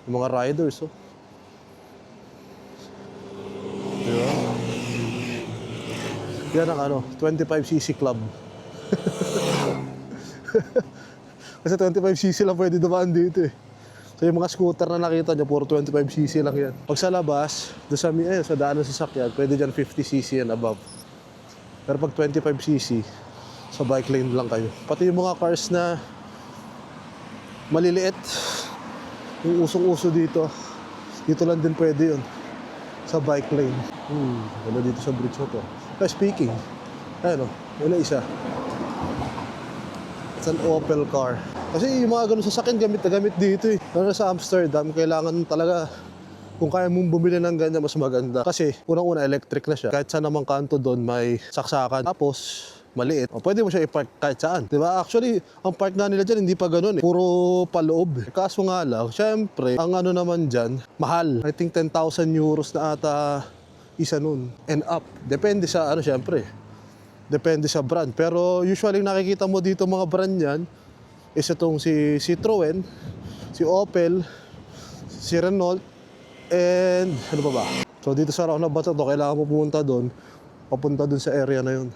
Yung mga riders, oh. Diba? Yan ang ano, 25cc club. Kasi 25cc lang pwede dumaan dito eh. So yung mga scooter na nakita nyo, puro 25cc lang yan. Pag sa labas, doon sa daan ng sasakyan, pwede dyan 50cc and above. Pero pag 25cc, sa bike lane lang kayo. Pati yung mga cars na maliliit, yung usong-uso dito, dito lang din pwede yun. Sa bike lane. Wala dito sa bridge na to. Speaking, ayun o, wala isa. It's an Opel car. Kasi yung mga ganun sasakyan gamit na gamit dito eh. Lalo sa Amsterdam, kailangan talaga kung kaya mong bumili ng ganyan, mas maganda. Kasi unang-una electric na siya. Kahit saan namang kanto doon may saksakan. Tapos maliit. O, pwede mo siya i-park kahit saan. Diba? Actually, ang park na nila dyan hindi pa ganun eh. Puro paloob. Kaso nga lang, syempre, ang ano naman dyan, mahal. I think 10,000 euros na ata isa nun. And up. Depende sa ano syempre. Depende sa brand. Pero usually nakikita mo dito mga brand yan is itong si Citroen, si Opel, si Renault, and ano pa ba? So dito sa roundabout to, kailangan mo pumunta doon, papunta doon sa area na yun.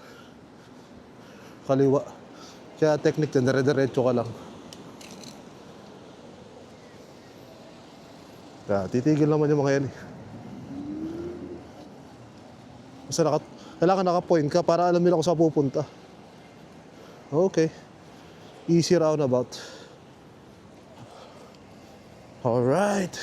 Kaliwa. Kaya technique yan, dire-diretso ka lang. Kaya titigil naman yung mga yan eh. Basta kailangan naka-point ka para alam nila kung saan pupunta. Okay. Easy roundabout. Alright.